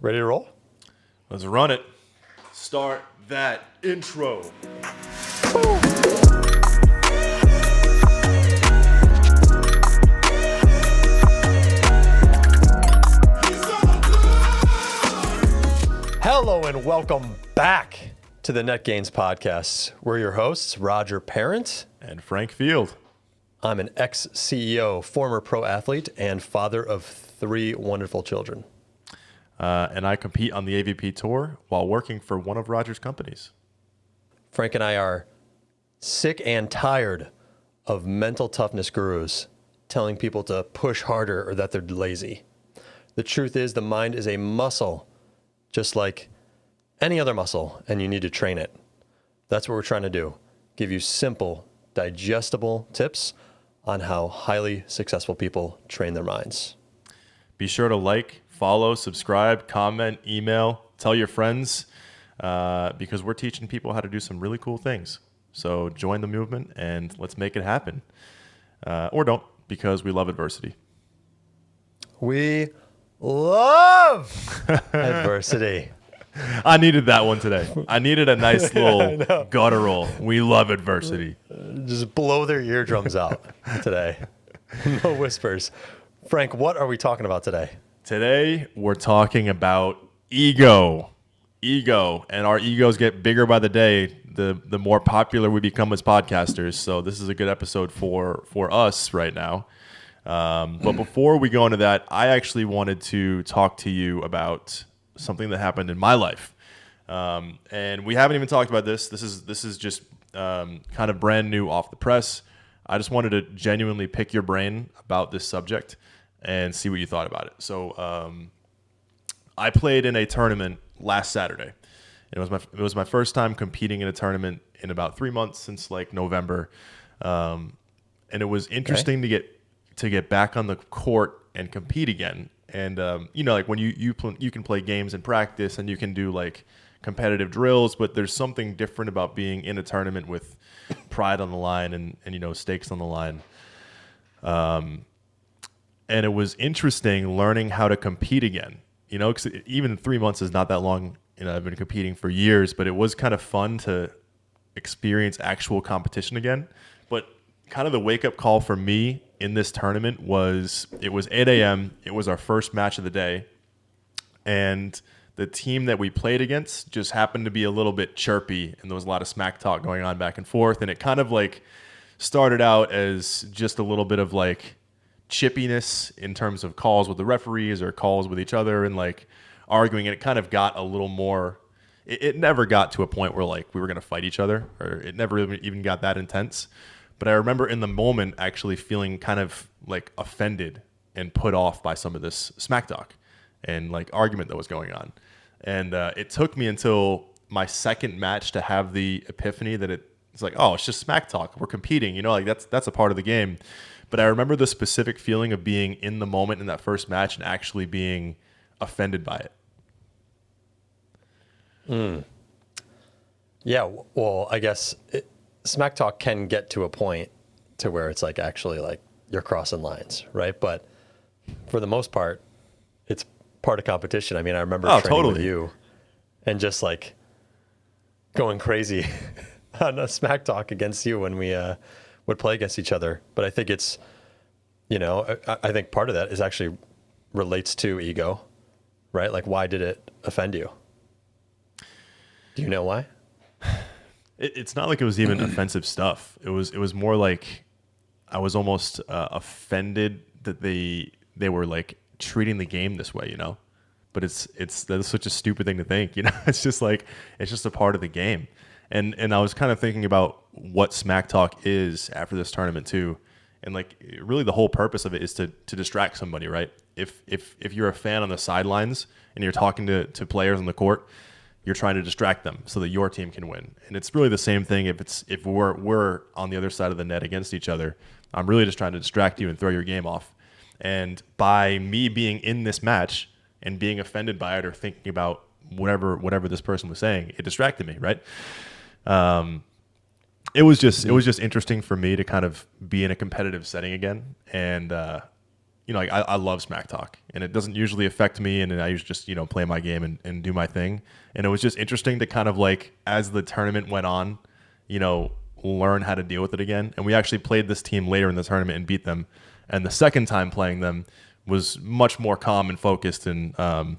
Ready to roll? Let's run it. Start that intro. Hello and welcome back to the Net Gains Podcast. We're your hosts, Roger Parent. And Frank Field. I'm an ex-CEO, former pro athlete, and father of 3 wonderful children. And I compete on the AVP Tour while working for one of Roger's companies. Frank and I are sick and tired of mental toughness gurus telling people to push harder or that they're lazy. The truth is the mind is a muscle, just like any other muscle, and you need to train it. That's what we're trying to do. Give you simple, digestible tips on how highly successful people train their minds. Be sure to like, follow, subscribe, comment, email, tell your friends, because we're teaching people how to do some really cool things. So join the movement and let's make it happen. Or don't, because we love adversity. We love adversity. I needed that one today. I needed a nice little guttural. We love adversity. Just blow their eardrums out today. No whispers. Frank, what are we talking about today? Today, we're talking about ego. Ego. And our egos get bigger by the day, the more popular we become as podcasters. So this is a good episode for us right now. But before we go into that, I actually wanted to talk to you about something that happened in my life. And we haven't even talked about this. This is just kind of brand new off the press. I just wanted to genuinely pick your brain about this subject and see what you thought about it. So I played in a tournament last Saturday. It was my first time competing in a tournament in about 3 months, since like November. And it was interesting to get back on the court and compete again. And like when you can play games in practice and you can do like competitive drills, but there's something different about being in a tournament with pride on the line and stakes on the line. And it was interesting learning how to compete again. Because even 3 months is not that long. I've been competing for years, but it was kind of fun to experience actual competition again. But kind of the wake-up call for me in this tournament was 8 a.m. It was our first match of the day. And the team that we played against just happened to be a little bit chirpy, and there was a lot of smack talk going on back and forth. And it kind of like started out as just a little bit of like chippiness in terms of calls with the referees or calls with each other and like arguing. And it kind of got a little more, it never got to a point where like we were going to fight each other, or it never even got that intense. But I remember in the moment actually feeling kind of like offended and put off by some of this smack talk and like argument that was going on. And it took me until my second match to have the epiphany that it's like, oh, it's just smack talk. We're competing, like that's a part of the game. But I remember the specific feeling of being in the moment in that first match and actually being offended by it. Yeah, well, I guess smack talk can get to a point to where it's like actually like you're crossing lines, right? But for the most part, it's part of competition. I mean, I remember training with you and just like going crazy on a smack talk against you when we would play against each other. But I think it's, I think part of that is actually relates to ego, right? Like, why did it offend you? Do you know why? It's not like it was even offensive stuff. It was more like I was almost offended that they were like treating the game this way, But that's such a stupid thing to think, It's just like it's just a part of the game. And I was kind of thinking about what smack talk is after this tournament too. And like really the whole purpose of it is to distract somebody, right? If you're a fan on the sidelines and you're talking to players on the court, you're trying to distract them so that your team can win. And it's really the same thing if we're on the other side of the net against each other. I'm really just trying to distract you and throw your game off. And by me being in this match and being offended by it or thinking about whatever this person was saying, it distracted me, right? It was just interesting for me to kind of be in a competitive setting again. And like I love smack talk, and it doesn't usually affect me, and I usually just, play my game and do my thing. And it was just interesting to kind of like, as the tournament went on, learn how to deal with it again. And we actually played this team later in the tournament and beat them. And the second time playing them was much more calm and focused, and I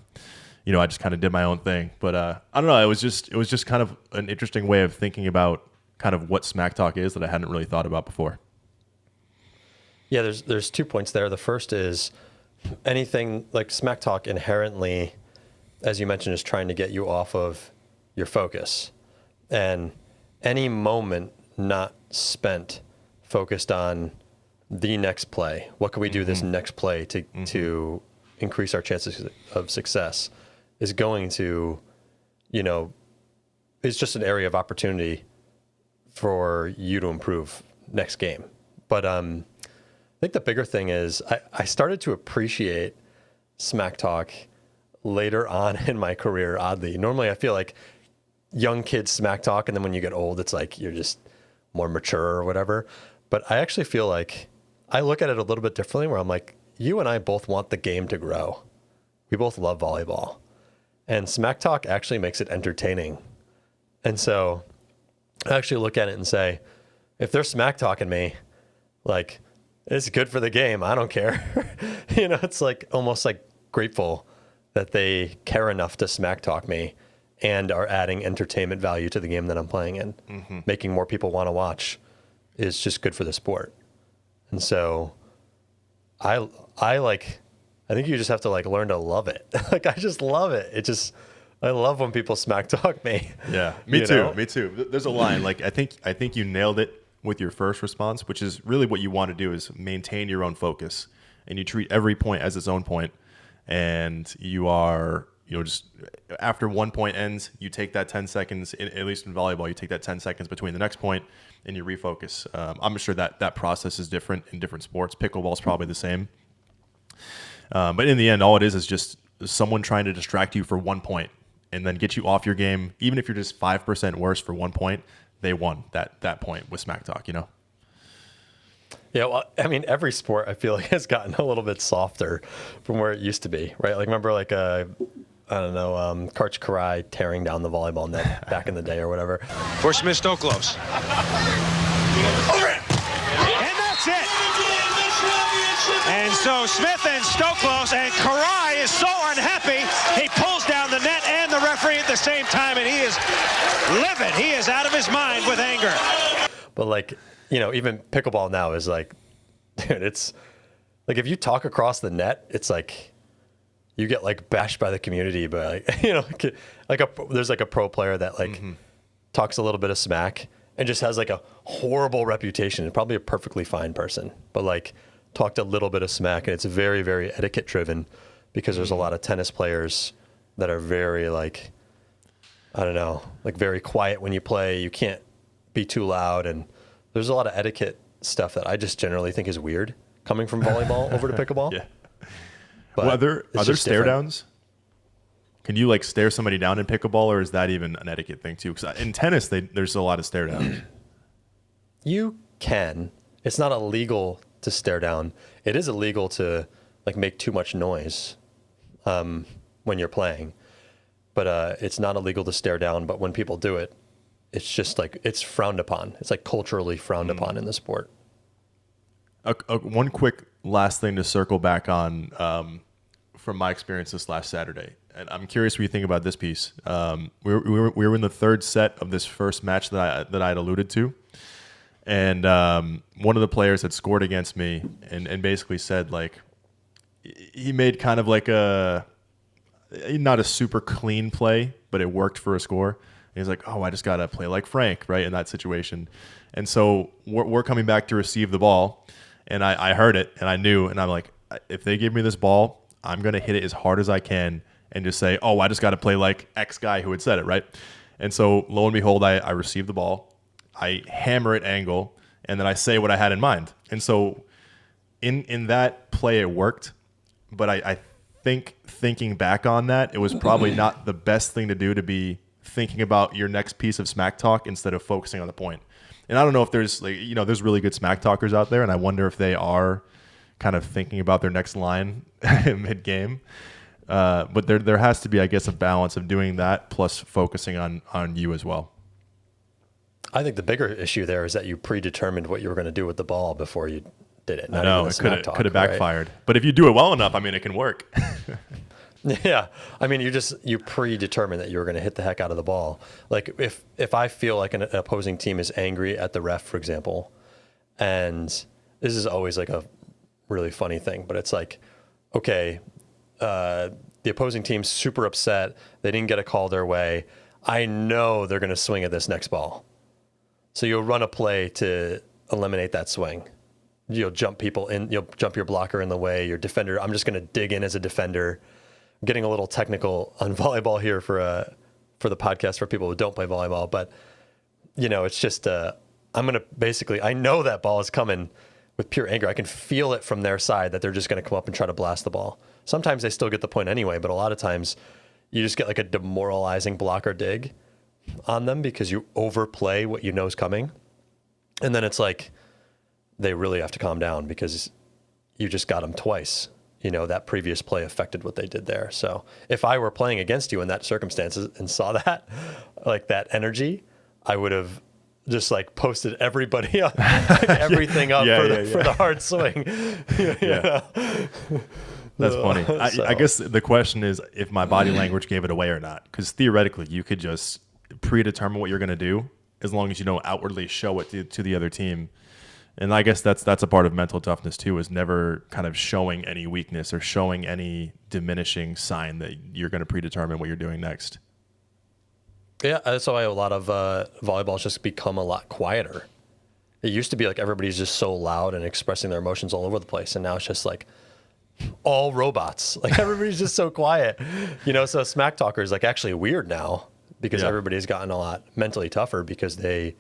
just kind of did my own thing. But I don't know, it was just kind of an interesting way of thinking about kind of what smack talk is that I hadn't really thought about before. Yeah, there's 2 points there. The first is anything like smack talk inherently, as you mentioned, is trying to get you off of your focus. And any moment not spent focused on the next play, what can we do this next play to increase our chances of success, is going to, it's just an area of opportunity for you to improve next game. But I think the bigger thing is I started to appreciate smack talk later on in my career, oddly. Normally I feel like young kids smack talk, and then when you get old, it's like you're just more mature or whatever. But I actually feel like I look at it a little bit differently, where I'm like, you and I both want the game to grow. We both love volleyball. And smack talk actually makes it entertaining. And so I actually look at it and say, if they're smack talking me, like, it's good for the game. I don't care. It's like almost like grateful that they care enough to smack talk me and are adding entertainment value to the game that I'm playing in. Making more people want to watch is just good for the sport. And so I think you just have to like learn to love it. Like, I just love it. I love when people smack talk me. Yeah, me too. There's a line, like, I think you nailed it with your first response, which is really what you want to do, is maintain your own focus, and you treat every point as its own point. And you are, just after one point ends, you take that 10 seconds, at least in volleyball, you take that 10 seconds between the next point and you refocus. I'm sure that process is different in different sports. Pickleball is probably the same. But in the end, all it is just someone trying to distract you for 1 point and then get you off your game. Even if you're just 5% worse for 1 point, they won that point with smack talk, Yeah, well, I mean, every sport I feel like has gotten a little bit softer from where it used to be, right? Like, remember, like, Karch Karai tearing down the volleyball net back in the day or whatever. For Smith Stoklos. Over it! And that's it! And so Smith and Stoklos, and Karai is so unhappy, he pulls down the net and the referee at the same time, and he is livid. He is out of his mind with anger. But, like, even pickleball now is like, dude, it's like, if you talk across the net, it's like you get like bashed by the community. But there's like a pro player that like talks a little bit of smack and just has like a horrible reputation, and probably a perfectly fine person, but like talked a little bit of smack, and it's very, very etiquette driven, because there's a lot of tennis players that are very like, I don't know, like very quiet when you play. You can't be too loud, and there's a lot of etiquette stuff that I just generally think is weird coming from volleyball over to pickleball. Yeah. But are there stare different. downs? Can you like stare somebody down in pickleball, or is that even an etiquette thing too? Because in tennis, there's a lot of stare downs. You can. It's not illegal to stare down. It is illegal to like make too much noise when you're playing, but it's not illegal to stare down. But when people do it, it's just like, it's frowned upon. It's like culturally frowned upon in the sport. One quick last thing to circle back on from my experience this last Saturday. And I'm curious what you think about this piece. We were in the third set of this first match that I had alluded to. And one of the players had scored against me and basically said, like, he made kind of like not a super clean play, but it worked for a score. He's like, oh, I just got to play like Frank, right, in that situation. And so we're coming back to receive the ball, and I heard it, and I knew, and I'm like, if they give me this ball, I'm going to hit it as hard as I can and just say, oh, I just got to play like X guy who had said it, right? And so lo and behold, I receive the ball, I hammer it angle, and then I say what I had in mind. And so in that play, it worked, but I think thinking back on that, it was probably not the best thing to do, to be thinking about your next piece of smack talk instead of focusing on the point. And I don't know if there's there's really good smack talkers out there, and I wonder if they are kind of thinking about their next line mid-game. But there has to be, I guess, a balance of doing that plus focusing on you as well. I think the bigger issue there is that you predetermined what you were going to do with the ball before you did it. I know, it could have backfired. Right? But if you do it well enough, I mean, it can work. Yeah. I mean, you predetermined that you were going to hit the heck out of the ball. Like if I feel like an opposing team is angry at the ref, for example, and this is always like a really funny thing, but it's like, okay, the opposing team's super upset. They didn't get a call their way. I know they're going to swing at this next ball. So you'll run a play to eliminate that swing. You'll jump people in. You'll jump your blocker in the way. Your defender. I'm just going to dig in as a defender. I'm getting a little technical on volleyball here for the podcast for people who don't play volleyball. But it's just I'm going to basically. I know that ball is coming with pure anger. I can feel it from their side that they're just going to come up and try to blast the ball. Sometimes they still get the point anyway, but a lot of times you just get like a demoralizing block or dig on them because you overplay what you know is coming. And then it's like they really have to calm down because you just got them twice. That previous play affected what they did there. So if I were playing against you in that circumstances and saw that, like that energy, I would have just like posted everybody up, everything up for the hard swing. That's funny. I guess the question is if my body language gave it away or not. Because theoretically, you could just predetermine what you're going to do as long as you don't outwardly show it to the other team. And I guess that's a part of mental toughness too, is never kind of showing any weakness or showing any diminishing sign that you're going to predetermine what you're doing next. Yeah, that's why a lot of volleyball's just become a lot quieter. It used to be like everybody's just so loud and expressing their emotions all over the place, and now it's just like all robots. Like everybody's just so quiet. So smack talker is like actually weird now because everybody's gotten a lot mentally tougher because they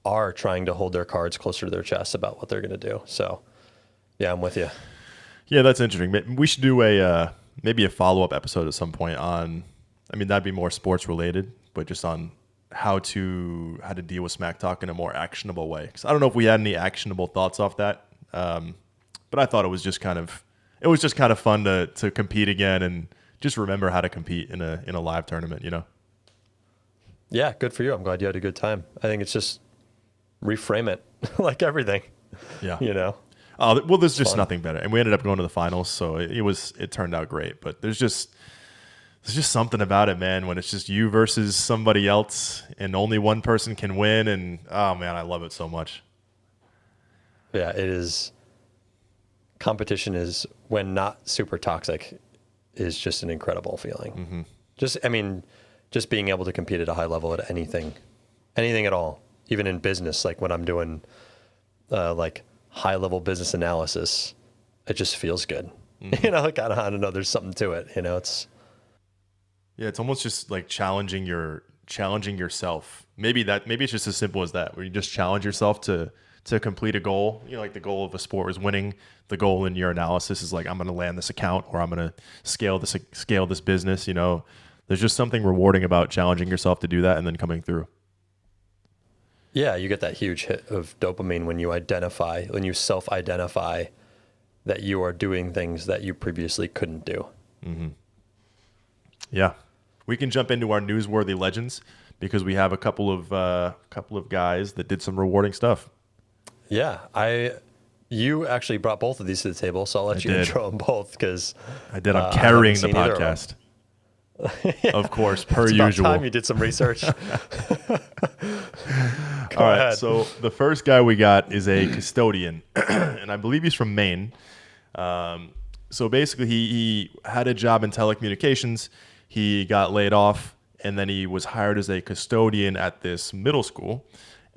are trying to hold their cards closer to their chest about what they're going to do. So, yeah, I'm with you. Yeah, that's interesting. We should do maybe a follow-up episode at some point on, I mean, that'd be more sports related, but just on how to deal with smack talk in a more actionable way. Because I don't know if we had any actionable thoughts off that, but I thought it was just kind of fun to compete again and just remember how to compete in a live tournament. Yeah, good for you. I'm glad you had a good time. I think it's just reframe it like everything. Yeah. Well, there's just nothing better. And we ended up going to the finals, so it turned out great. But there's just something about it, man, when it's just you versus somebody else and only one person can win. And oh man, I love it so much. Yeah, it is. Competition is, when not super toxic, is just an incredible feeling. Mm-hmm. Just being able to compete at a high level at anything at all, even in business, like when I'm doing like high level business analysis, it just feels good. Mm-hmm. I don't know, there's something to it. It's almost just like challenging yourself. Maybe it's just as simple as that, where you just challenge yourself to complete a goal. Like the goal of a sport is winning. The goal in your analysis is like, I'm going to land this account, or I'm going to scale this business. There's just something rewarding about challenging yourself to do that and then coming through. Yeah, you get that huge hit of dopamine when you self-identify that you are doing things that you previously couldn't do. Mm-hmm. Yeah. We can jump into our Newsworthy Legends because we have a couple of guys that did some rewarding stuff. Yeah, you actually brought both of these to the table, so I'll let you intro them both because I did. I'm carrying the podcast. Yeah. Of course, per it's usual. About time you did some research. All right, so the first guy we got is a custodian, and I believe he's from Maine. So basically, he had a job in telecommunications. He got laid off, and then he was hired as a custodian at this middle school,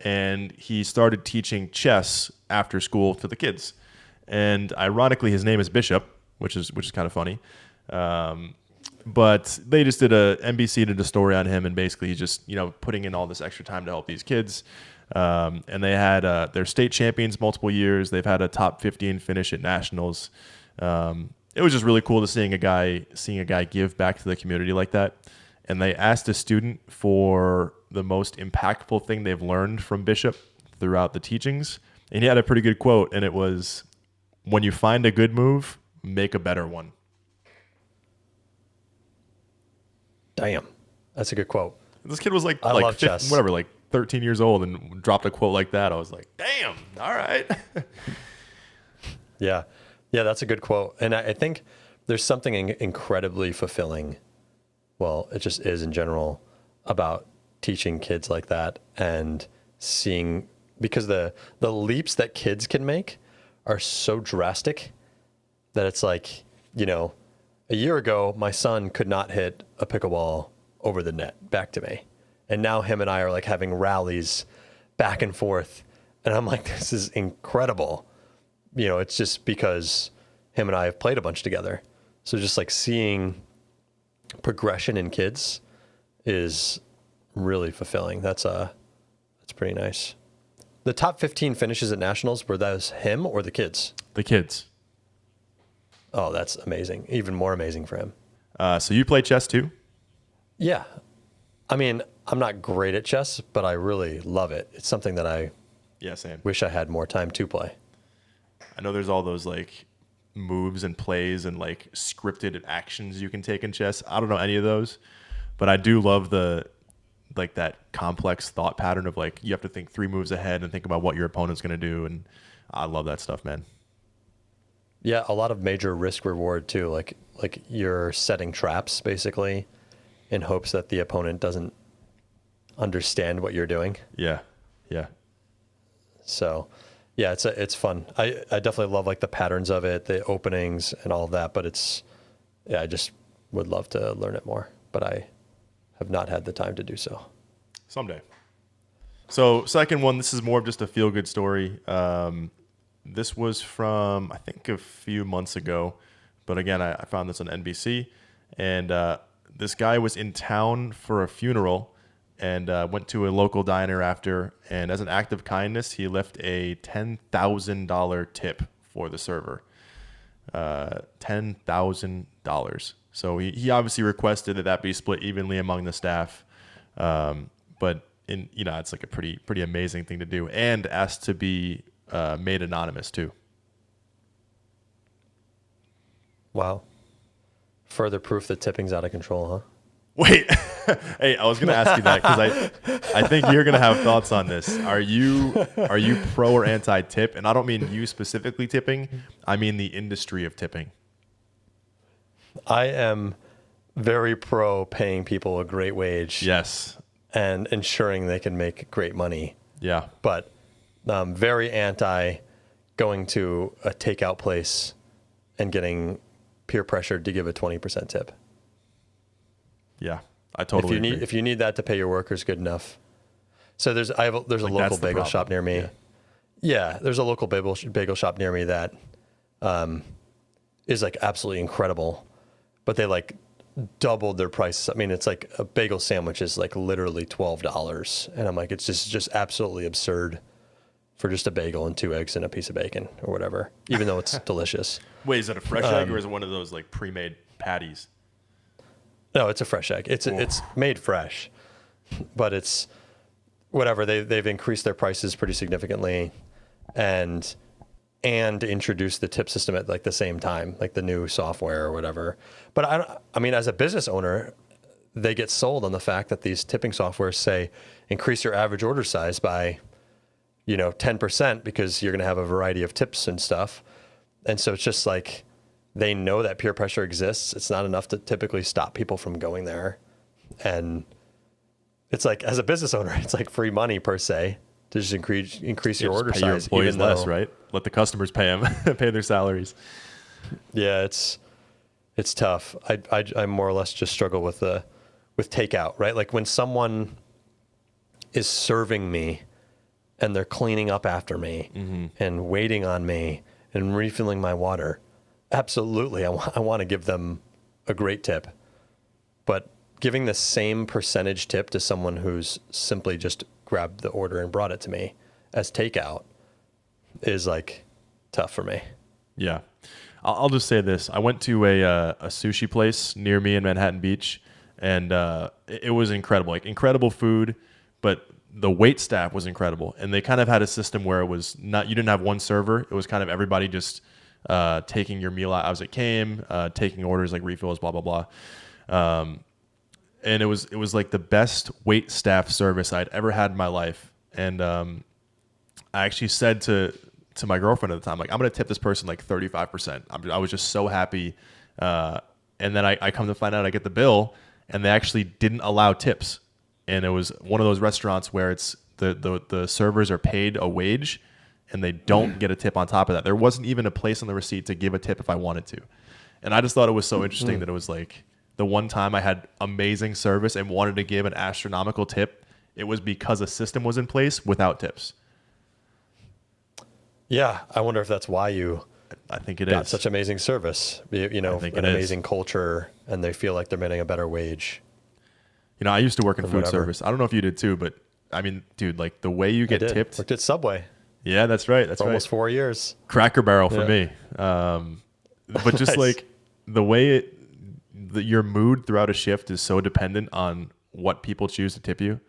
and he started teaching chess after school to the kids. And ironically, his name is Bishop, which is kind of funny. But they just NBC did a story on him, and basically he's just, putting in all this extra time to help these kids. And they had, they're state champions multiple years. They've had a top 15 finish at nationals. It was just really cool to seeing a guy give back to the community like that. And they asked a student for the most impactful thing they've learned from Bishop throughout the teachings. And he had a pretty good quote, and it was, when you find a good move, make a better one. Damn. That's a good quote. This kid was like, I love chess. whatever, like 13 years old and dropped a quote like that. I was like, damn, all right. Yeah. Yeah, that's a good quote. And I think there's something incredibly fulfilling. Well, it just is in general about teaching kids like that and seeing, because the leaps that kids can make are so drastic that it's like, you know, a year ago, my son could not hit a pickleball over the net back to me. And now him and I are like having rallies back and forth. And I'm like, this is incredible. You know, it's just because him and I have played a bunch together. So just like seeing progression in kids is really fulfilling. That's pretty nice. The top 15 finishes at nationals, were those him or the kids? The kids. Oh, that's amazing. Even more amazing for him. So you play chess too? Yeah. I mean, I'm not great at chess, but I really love it. It's something that I Same. wish I had more time to play. I know there's all those like moves and plays and like scripted actions you can take in chess. I don't know any of those, but I do love the like that complex thought pattern of like you have to think 3 moves ahead and think about what your opponent's going to do, and I love that stuff, man. Yeah, a lot of major risk reward too. Like you're setting traps basically in hopes that the opponent doesn't understand what you're doing. Yeah. So, yeah, it's fun. I definitely love like the patterns of it, the openings and all of that, but I just would love to learn it more, but I have not had the time to do so. Someday. So second one, this is more of just a feel-good story. This was from, I think, a few months ago. But again, I found this on NBC. And this guy was in town for a funeral and went to a local diner after. And as an act of kindness, he left a $10,000 tip for the server. $10,000. So he obviously requested that be split evenly among the staff. But it's like a pretty amazing thing to do, and asked to be made anonymous too. Wow. Further proof that tipping's out of control, huh? Wait, hey, I was going to ask you that because I think you're going to have thoughts on this. Are you pro or anti-tip? And I don't mean you specifically tipping. I mean the industry of tipping. I am very pro paying people a great wage. Yes. And ensuring they can make great money. Yeah. But very anti going to a takeout place and getting peer pressured to give a 20% tip. Yeah, I totally agree. If you need that to pay your workers, good enough. So there's a local bagel shop near me. Yeah, there's a local bagel shop near me that is like absolutely incredible, but they like doubled their prices. I mean, it's like a bagel sandwich is like literally $12, and I'm like, it's just absolutely absurd for just a bagel and 2 eggs and a piece of bacon or whatever, even though it's delicious. Wait, is it a fresh egg or is it one of those like pre-made patties? No, it's a fresh egg. It's made fresh, but it's whatever. They've increased their prices pretty significantly, and introduced the tip system at like the same time, like the new software or whatever. But I mean, as a business owner, they get sold on the fact that these tipping softwares say increase your average order size by 10% because you're going to have a variety of tips and stuff. And so it's just like, they know that peer pressure exists. It's not enough to typically stop people from going there. And it's like, as a business owner, it's like free money per se to just increase your order pay size. Your employees even less, right? Let the customers pay them, pay their salaries. Yeah, it's tough. I more or less just struggle with takeout, right? Like when someone is serving me and they're cleaning up after me and waiting on me and refilling my water, absolutely, I want to give them a great tip. But giving the same percentage tip to someone who's simply just grabbed the order and brought it to me as takeout is like tough for me. Yeah. I'll just say this. I went to a sushi place near me in Manhattan Beach, and it was incredible. Like incredible food, but the wait staff was incredible. And they kind of had a system where it was not, you didn't have one server. It was kind of everybody just taking your meal out as it came, taking orders like refills, blah, blah, blah. And it was like the best wait staff service I'd ever had in my life. And I actually said to my girlfriend at the time, like, I'm going to tip this person like 35%. I was just so happy. And then I come to find out I get the bill, and they actually didn't allow tips. And it was one of those restaurants where it's the servers are paid a wage and they don't get a tip on top of that. There wasn't even a place on the receipt to give a tip if I wanted to. And I just thought it was so interesting that it was like the one time I had amazing service and wanted to give an astronomical tip, it was because a system was in place without tips. Yeah, I wonder if that's why you I think it got is such amazing service, you know, an amazing culture, and they feel like they're getting a better wage. You know, I used to work in food whatever. service. I don't know if you did too, but I mean, dude, like the way you get tipped. Worked at Subway Yeah, that's right. That's for right. almost 4 years. Cracker Barrel for me. But just Nice. like the way your mood throughout a shift is so dependent on what people choose to tip you.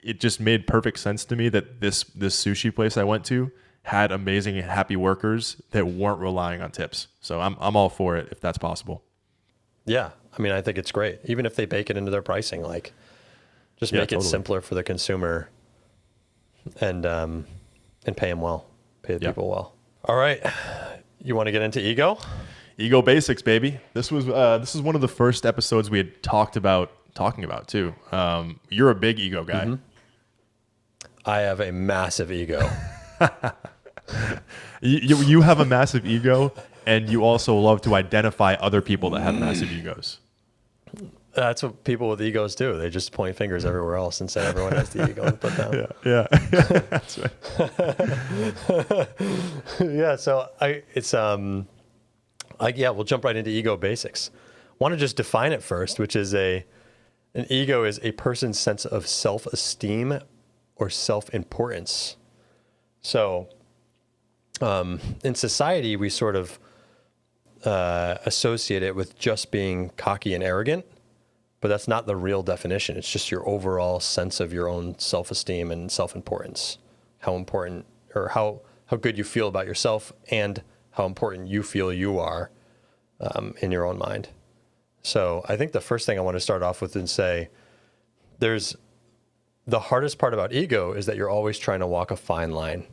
It just made perfect sense to me that this sushi place I went to had amazing and happy workers that weren't relying on tips. So I'm all for it if that's possible. Yeah, I mean, I think it's great. Even if they bake it into their pricing, like just Yeah, make it totally. simpler for the consumer, and pay them well, pay the Yeah. people well. All right, you want to get into ego? Ego basics, baby. This is one of the first episodes we had talking about too. You're a big ego guy. Mm-hmm. I have a massive ego. You have a massive ego, and you also love to identify other people that have massive egos. That's what people with egos do. They just point fingers everywhere else and say everyone has the ego to put down. Yeah, that's right. Yeah, so we'll jump right into ego basics. Want to just define it first, which is an ego is a person's sense of self-esteem or self-importance. So, in society, we sort of associate it with just being cocky and arrogant, but that's not the real definition. It's just your overall sense of your own self-esteem and self-importance, how important or how good you feel about yourself and how important you feel you are in your own mind. So I think the first thing I want to start off with and say, the hardest part about ego is that you're always trying to walk a fine line.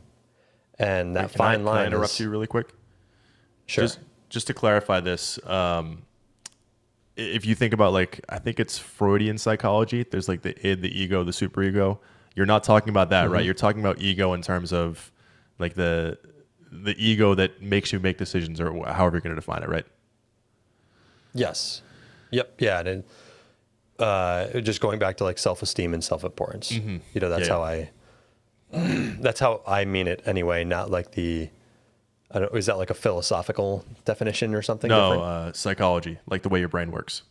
And that fine line Can I interrupt is, you really quick? Sure. Just to clarify this, if you think about, like, I think it's Freudian psychology. There's like the id, the ego, the superego. You're not talking about that, right? You're talking about ego in terms of like the ego that makes you make decisions, or however you're going to define it, right? Yes. Yep. Yeah. And just going back to like self-esteem and self-importance, you know, that's that's how I mean it anyway. Not like is that like a philosophical definition or something? No, different? psychology, like the way your brain works.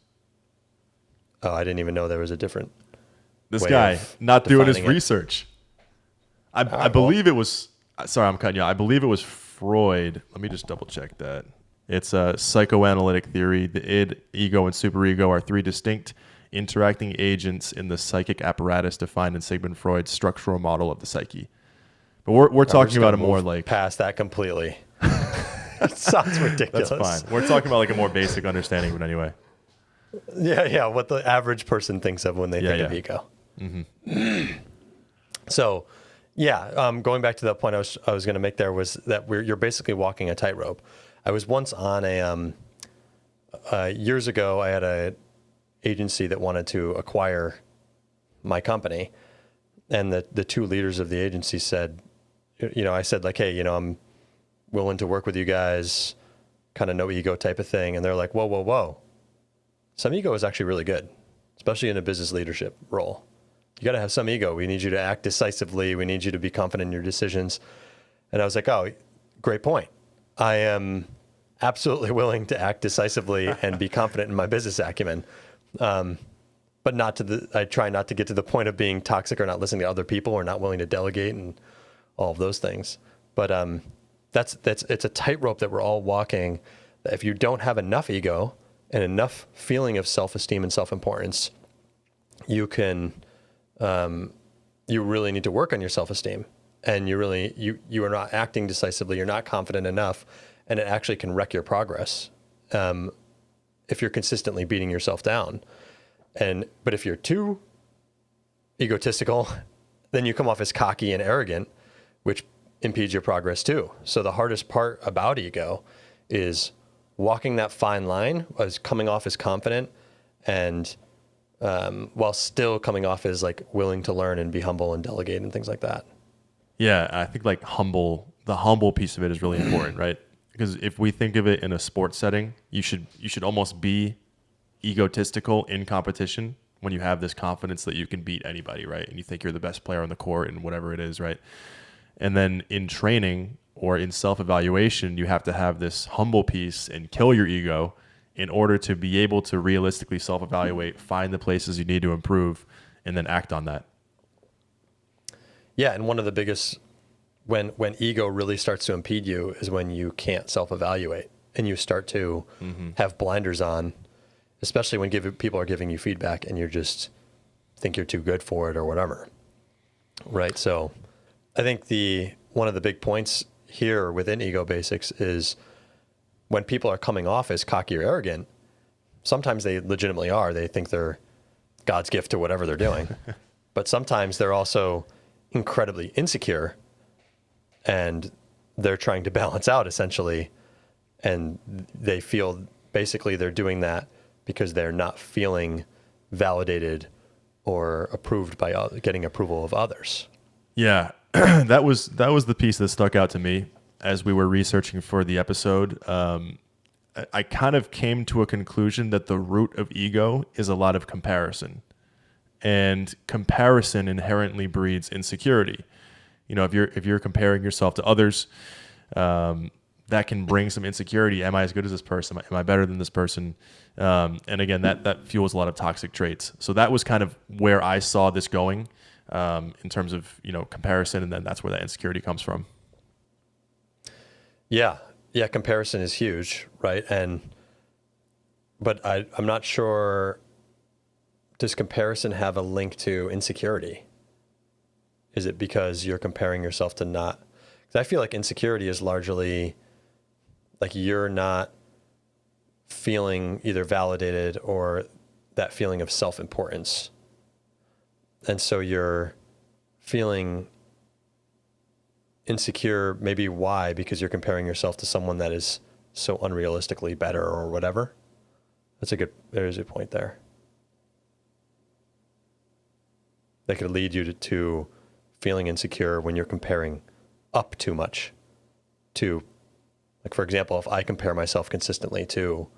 Oh, I didn't even know there was a different. This way guy of not doing his defining it. research. I believe it was. Sorry, I'm cutting you. I believe it was Freud. Let me just double check that. It's a psychoanalytic theory. The id, ego, and superego are three distinct interacting agents in the psychic apparatus defined in Sigmund Freud's structural model of the psyche. But we're talking about a more like past that completely. It sounds ridiculous. That's fine. We're talking about like a more basic understanding, but anyway. Yeah. What the average person thinks of when they think of ego. Mm-hmm. So, going back to the point I was going to make there was that you're basically walking a tightrope. I was once on years ago, I had a agency that wanted to acquire my company, and the two leaders of the agency said, I said like, hey, I'm willing to work with you guys, kind of no ego type of thing. And they're like, whoa. Some ego is actually really good, especially in a business leadership role. You got to have some ego. We need you to act decisively. We need you to be confident in your decisions. And I was like, oh, great point. I am absolutely willing to act decisively and be confident in my business acumen. But I try not to get to the point of being toxic or not listening to other people or not willing to delegate and all of those things. But it's a tightrope that we're all walking. That if you don't have enough ego and enough feeling of self-esteem and self-importance, you really need to work on your self-esteem and you are not acting decisively, you're not confident enough, and it actually can wreck your progress if you're consistently beating yourself down. But if you're too egotistical, then you come off as cocky and arrogant, which impedes your progress too. So the hardest part about ego is walking that fine line as coming off as confident and while still coming off as like willing to learn and be humble and delegate and things like that. Yeah, I think like the humble piece of it is really important, right? Because if we think of it in a sports setting, you should almost be egotistical in competition when you have this confidence that you can beat anybody, right? And you think you're the best player on the court and whatever it is, right? And then in training or in self-evaluation, you have to have this humble piece and kill your ego in order to be able to realistically self-evaluate, find the places you need to improve, and then act on that. Yeah, and one of the biggest, when ego really starts to impede you is when you can't self-evaluate and you start to have blinders on, especially when people are giving you feedback and you just think you're too good for it or whatever, right? So I think one of the big points here within Ego Basics is when people are coming off as cocky or arrogant, sometimes they legitimately are. They think they're God's gift to whatever they're doing. But sometimes they're also incredibly insecure and they're trying to balance out essentially. And they feel basically they're doing that because they're not feeling validated or approved by getting approval of others. Yeah, that was the piece that stuck out to me as we were researching for the episode. I kind of came to a conclusion that the root of ego is a lot of comparison, and comparison inherently breeds insecurity. You know, if you're comparing yourself to others, that can bring some insecurity. Am I as good as this person? Am I better than this person? And again, that fuels a lot of toxic traits. So that was kind of where I saw this going in terms of, comparison. And then that's where that insecurity comes from. Yeah. Comparison is huge. Right. But I'm not sure, does comparison have a link to insecurity? Is it because you're comparing yourself to not, because I feel like insecurity is largely like you're not feeling either validated or that feeling of self-importance. And so you're feeling insecure, maybe why? Because you're comparing yourself to someone that is so unrealistically better or whatever. There's a point there. That could lead you to feeling insecure when you're comparing up too much to, like, for example, if I compare myself consistently to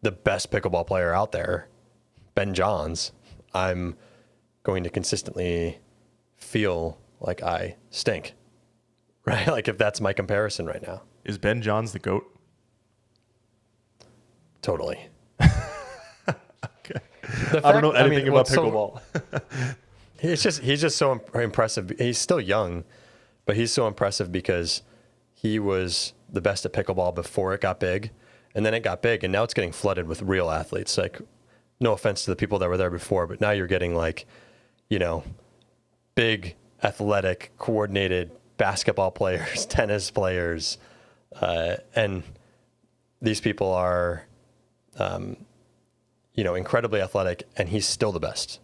the best pickleball player out there, Ben Johns, I'm going to consistently feel like I stink, right? Like if that's my comparison right now. Is Ben Johns the GOAT? Totally. Okay. I don't know anything about pickleball. He's just so impressive. He's still young, but he's so impressive because he was the best at pickleball before it got big, and then it got big, and now it's getting flooded with real athletes. Like, no offense to the people that were there before, but now you're getting like, big, athletic, coordinated basketball players, tennis players, and these people are, incredibly athletic, and he's still the best.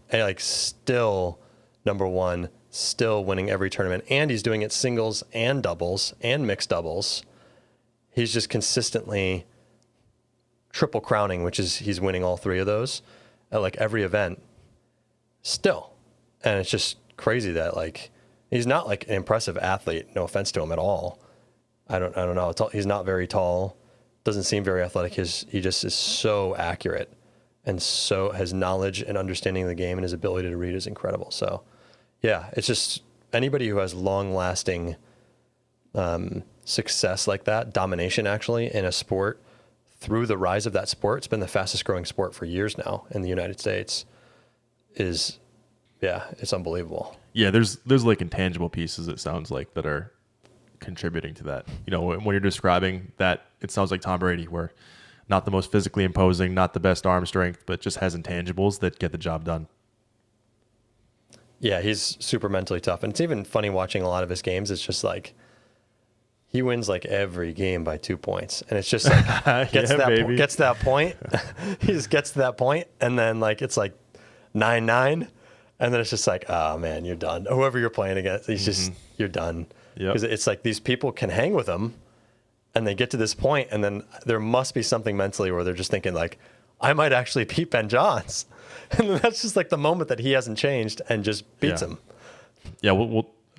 And still number one, still winning every tournament, and he's doing it singles and doubles and mixed doubles. He's just consistently triple crowning, which is he's winning all three of those at every event still. And it's just crazy that he's not an impressive athlete. No offense to him at all. I don't know. He's not very tall. Doesn't seem very athletic. He just is so accurate. And so his knowledge and understanding of the game and his ability to read is incredible. So, yeah, it's just anybody who has long-lasting success like that, domination actually, in a sport, through the rise of that sport, it's been the fastest growing sport for years now in the United States, it's unbelievable. Yeah, there's intangible pieces, it sounds like, that are contributing to that. When you're describing that, it sounds like Tom Brady, where not the most physically imposing, not the best arm strength, but just has intangibles that get the job done. Yeah, he's super mentally tough. And it's even funny watching a lot of his games. It's just like he wins like every game by 2 points. And it's just like gets to that point. He just gets to that point, and then like it's like 9-9. And then it's just like, oh man, you're done. Whoever you're playing against, he's just, you're done. Because it's like these people can hang with him and they get to this point, and then there must be something mentally where they're just thinking like, I might actually beat Ben Johns. And then that's just like the moment that he hasn't changed and just beats him. Yeah,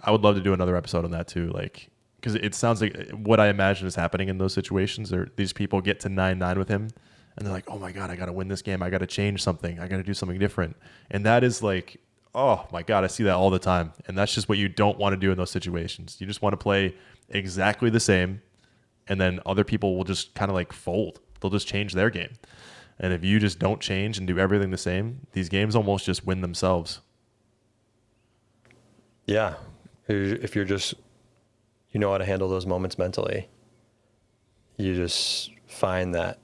I would love to do another episode on that too. Like, because it sounds like what I imagine is happening in those situations. These people get to 9-9 with him, and they're like, oh my God, I got to win this game. I got to change something. I got to do something different. And that is like, oh my God, I see that all the time. And that's just what you don't want to do in those situations. You just want to play exactly the same, and then other people will just kind of like fold. They'll just change their game. And if you just don't change and do everything the same, these games almost just win themselves. Yeah. If you're just, you know how to handle those moments mentally, you just find that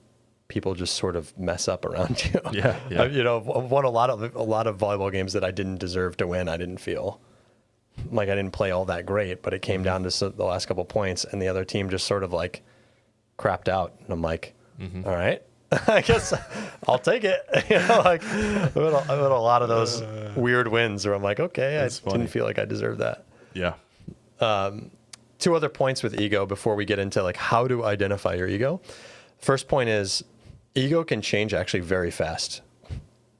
people just sort of mess up around you. Yeah. You know, I've won a lot of volleyball games that I didn't deserve to win. I didn't feel like I didn't play all that great, but it came down to the last couple of points, and the other team just sort of like crapped out. And I'm like, all right, I guess I'll take it. You know, like I've had a lot of those weird wins where I'm like, okay, didn't feel like I deserved that. Yeah. Two other points with ego before we get into like how to identify your ego. First point is ego can change actually very fast.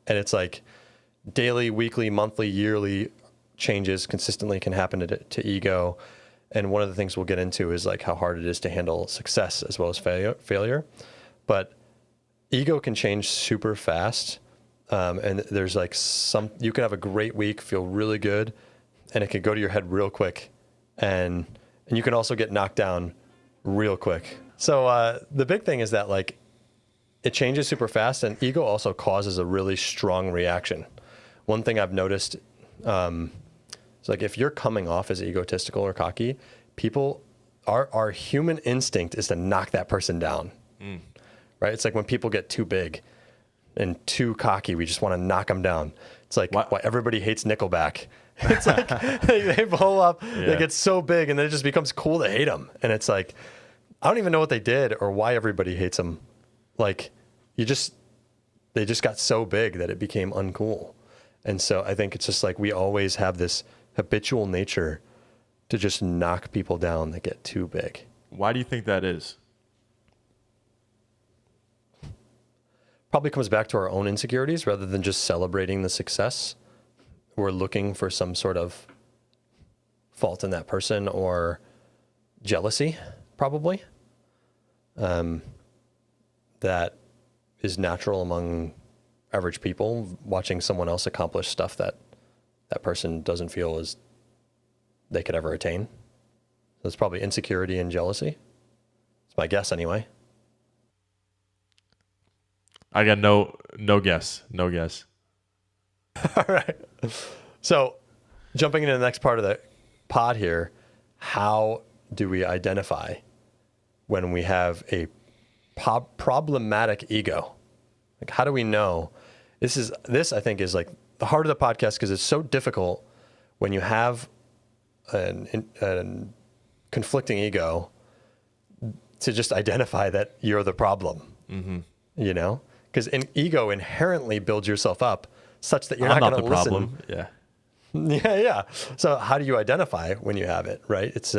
And it's like daily, weekly, monthly, yearly changes consistently can happen to ego. And one of the things we'll get into is like how hard it is to handle success as well as failure. But ego can change super fast. And there's like you can have a great week, feel really good, and it can go to your head real quick. And you can also get knocked down real quick. So the big thing is that like it changes super fast, and ego also causes a really strong reaction. One thing I've noticed is like if you're coming off as egotistical or cocky, our human instinct is to knock that person down. Right? It's like when people get too big and too cocky, we just want to knock them down. It's like why everybody hates Nickelback. It's like they blow up, they get so big, and then it just becomes cool to hate them. And it's like, I don't even know what they did or why everybody hates them. Like they just got so big that it became uncool. And so I think it's just like we always have this habitual nature to just knock people down that get too big. Why do you think that is? Probably comes back to our own insecurities rather than just celebrating the success. We're looking for some sort of fault in that person or jealousy, probably. That is natural among average people, watching someone else accomplish stuff that person doesn't feel as they could ever attain. So it's probably insecurity and jealousy. It's my guess anyway. I got no guess. No guess. All right. So jumping into the next part of the pod here, how do we identify when we have a problematic ego? Like, how do we know? This I think is like the heart of the podcast, because it's so difficult when you have an conflicting ego to just identify that you're the problem. You know, because an ego inherently builds yourself up such that you're not going to listen. Problem. Yeah. Yeah. So how do you identify when you have it, right? It's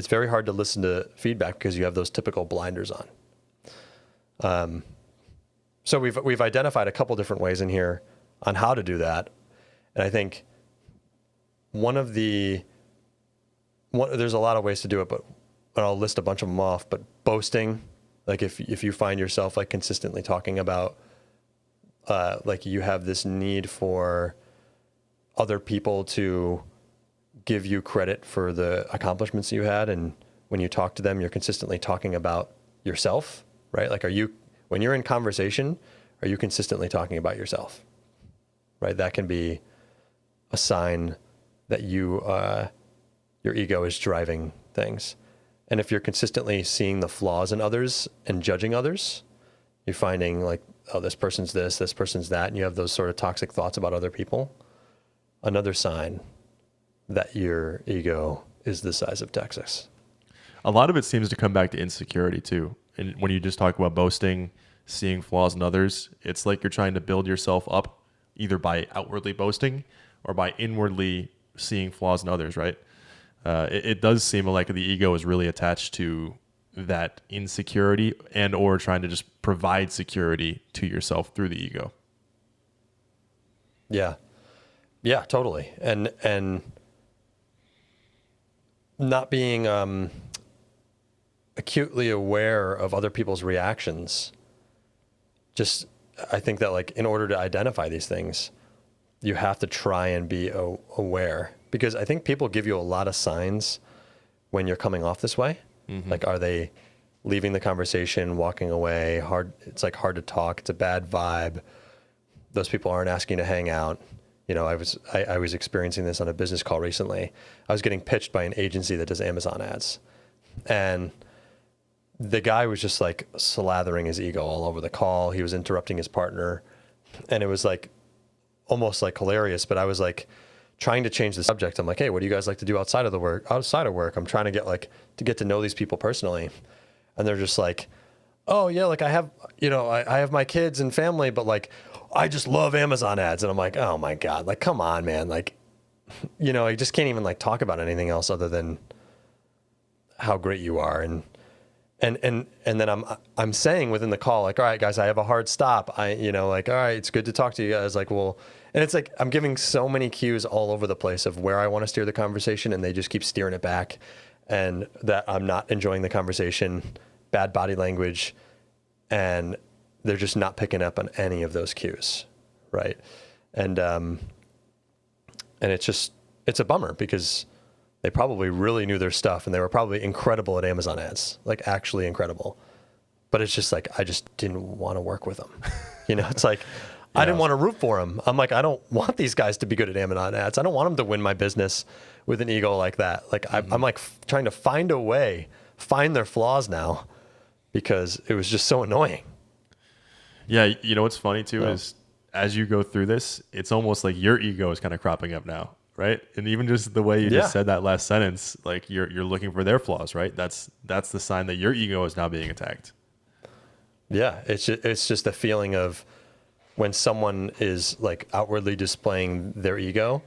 very hard to listen to feedback because you have those typical blinders on. So we've identified a couple different ways in here on how to do that. And I think there's a lot of ways to do it, but I'll list a bunch of them off. But boasting, like if you find yourself like consistently talking about like you have this need for other people to give you credit for the accomplishments you had, and when you talk to them, you're consistently talking about yourself, right? Like when you're in conversation, are you consistently talking about yourself, right? That can be a sign that your ego is driving things. And if you're consistently seeing the flaws in others and judging others, you're finding like, oh, this person's this person's that, and you have those sort of toxic thoughts about other people, another sign that your ego is the size of Texas. A lot of it seems to come back to insecurity too. And when you just talk about boasting, seeing flaws in others, it's like you're trying to build yourself up either by outwardly boasting or by inwardly seeing flaws in others, right? It does seem like the ego is really attached to that insecurity and or trying to just provide security to yourself through the ego. Yeah. Yeah, totally. And not being acutely aware of other people's reactions. Just, I think that like in order to identify these things, you have to try and be aware, because I think people give you a lot of signs when you're coming off this way. Mm-hmm. Like, are they leaving the conversation, walking away? It's like hard to talk. It's a bad vibe. Those people aren't asking to hang out. You know, I was experiencing this on a business call recently. I was getting pitched by an agency that does Amazon ads, and the guy was just like slathering his ego all over the call. He was interrupting his partner, and it was like almost like hilarious. But I was like trying to change the subject. I'm like, hey, what do you guys like to do outside of work? I'm trying to get to know these people personally. And they're just like, oh yeah, like I have my kids and family, but like I just love Amazon ads. And I'm like, oh my God, like, come on, man. Like, you know, I just can't even like talk about anything else other than how great you are. And then I'm saying within the call, like, all right, guys, I have a hard stop. All right, it's good to talk to you guys. Like, well, and it's like, I'm giving so many cues all over the place of where I want to steer the conversation, and they just keep steering it back, and that I'm not enjoying the conversation, bad body language, and they're just not picking up on any of those cues. Right. And it's a bummer, because they probably really knew their stuff, and they were probably incredible at Amazon ads, like actually incredible. But it's just like, I just didn't want to work with them. You know, it's like, I didn't want to root for them. I'm like, I don't want these guys to be good at Amazon ads. I don't want them to win my business with an ego like that. Like, mm-hmm. I'm like trying to find their flaws now, because it was just so annoying. Yeah. You know, what's funny too is as you go through this, it's almost like your ego is kind of cropping up now. Right. And even just the way you just said that last sentence, like you're looking for their flaws, right? That's the sign that your ego is now being attacked. Yeah. It's just a feeling of when someone is like outwardly displaying their ego.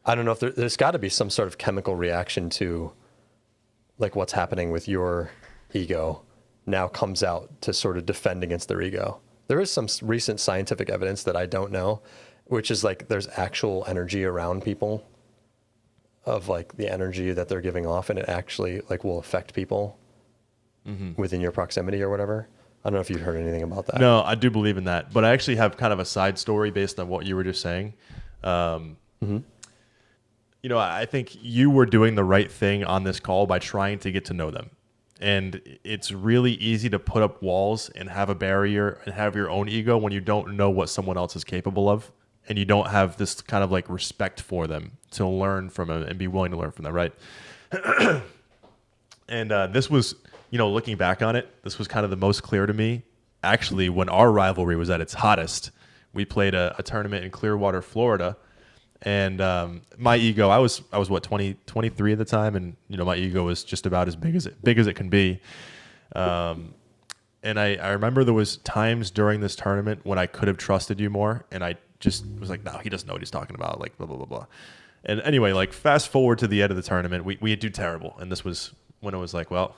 I don't know if there's got to be some sort of chemical reaction to like what's happening with your ego now comes out to sort of defend against their ego. There is some recent scientific evidence that I don't know, which is like there's actual energy around people of like the energy that they're giving off, and it actually like will affect people within your proximity or whatever. I don't know if you've heard anything about that. No, I do believe in that, but I actually have kind of a side story based on what you were just saying. You know, I think you were doing the right thing on this call by trying to get to know them. And it's really easy to put up walls and have a barrier and have your own ego when you don't know what someone else is capable of. And you don't have this kind of like respect for them to learn from them and be willing to learn from them, right? And this was, you know, looking back on it, this was kind of the most clear to me. Actually, when our rivalry was at its hottest, we played a tournament in Clearwater, Florida. And my ego, I was what, 23 at the time, and you know my ego was just about as big as it can be. And I remember there was times during this tournament when I could have trusted you more, and I just was like, no, he doesn't know what he's talking about, like blah blah blah blah. And anyway, like fast forward to the end of the tournament, we do terrible, and this was when it was like, well,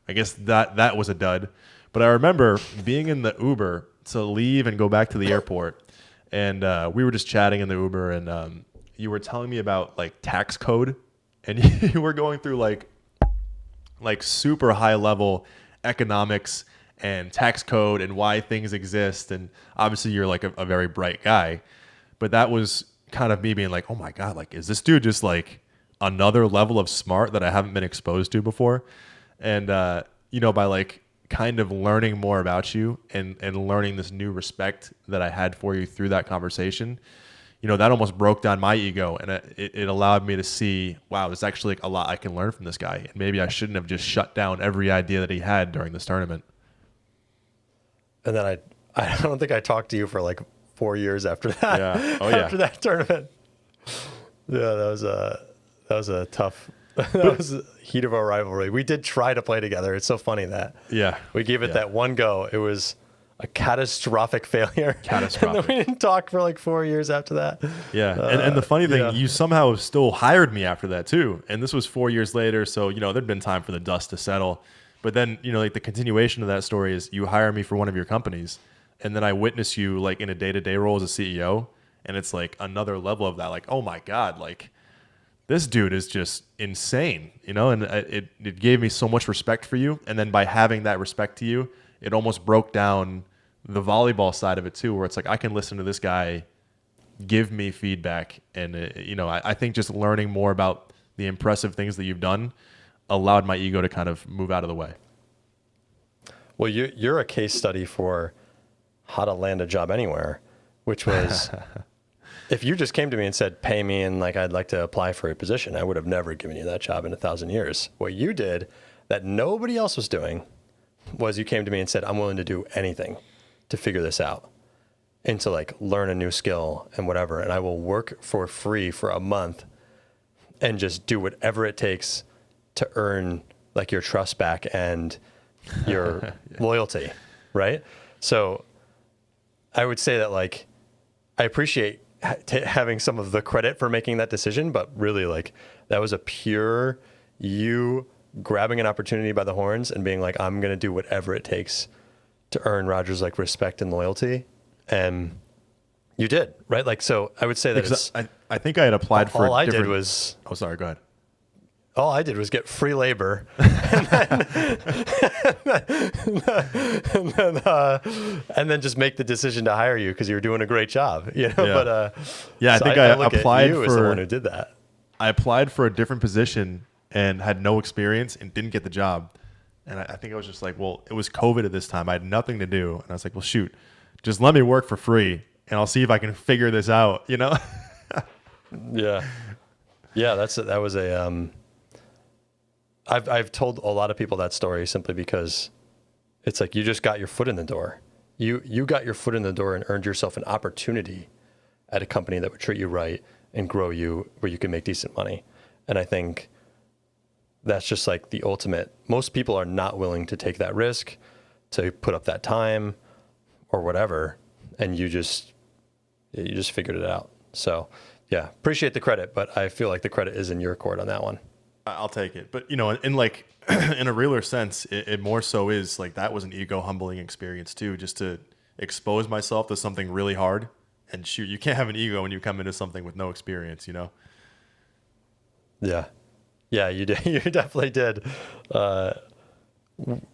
I guess that was a dud. But I remember being in the Uber to leave and go back to the airport, and we were just chatting in the Uber, and you were telling me about like tax code, and you were going through like super high level economics and tax code and why things exist. And obviously you're like a very bright guy, but that was kind of me being like, oh my God, like, is this dude just like another level of smart that I haven't been exposed to before? And, you know, by like kind of learning more about you and learning this new respect that I had for you through that conversation, you know, that almost broke down my ego, and it allowed me to see, wow, there's actually like a lot I can learn from this guy. And maybe I shouldn't have just shut down every idea that he had during this tournament. And then I don't think I talked to you for like 4 years after that. Yeah. Oh, after that tournament. Yeah, that was a tough. That was the heat of our rivalry. We did try to play together. It's so funny that we gave it that one go. It was a catastrophic failure. Catastrophic. And then we didn't talk for like 4 years after that. Yeah. And the funny thing, you somehow still hired me after that too. And this was 4 years later. So, there'd been time for the dust to settle. But then, like the continuation of that story is you hire me for one of your companies. And then I witness you like in a day-to-day role as a CEO. And it's like another level of that. Like, oh my God, like this dude is just insane, and it gave me so much respect for you. And then by having that respect to you, it almost broke down the volleyball side of it too, where it's like, I can listen to this guy give me feedback. And, I think just learning more about the impressive things that you've done allowed my ego to kind of move out of the way. Well, you're a case study for how to land a job anywhere, which was if you just came to me and said, pay me and like I'd like to apply for a position, I would have never given you that job in 1,000 years. What you did that nobody else was doing was you came to me and said, I'm willing to do anything to figure this out and to like learn a new skill and whatever. And I will work for free for a month and just do whatever it takes to earn like your trust back and your loyalty. Right. So I would say that like, I appreciate having some of the credit for making that decision, but really like that was a pure you grabbing an opportunity by the horns and being like, I'm going to do whatever it takes to earn Roger's like respect and loyalty. And you did, right? Like, so I would say that because I think I had applied for all I did was, oh, sorry, go ahead. All I did was get free labor and then just make the decision to hire you because you were doing a great job, Yeah. But I so think I I look applied at you for as the one who did that. I applied for a different position and had no experience and didn't get the job. And I think I was just like, well, it was COVID at this time. I had nothing to do. And I was like, well, shoot, just let me work for free and I'll see if I can figure this out, Yeah. Yeah. That was a, I've told a lot of people that story simply because it's like you just got your foot in the door. You got your foot in the door and earned yourself an opportunity at a company that would treat you right and grow you where you can make decent money. And I think that's just like the ultimate. Most people are not willing to take that risk, to put up that time or whatever. And you just figured it out. So yeah, appreciate the credit, but I feel like the credit is in your court on that one. I'll take it. But, in like, in a realer sense, it more so is like that was an ego humbling experience too, just to expose myself to something really hard. And shoot, you can't have an ego when you come into something with no experience, Yeah. Yeah, you did. You definitely did.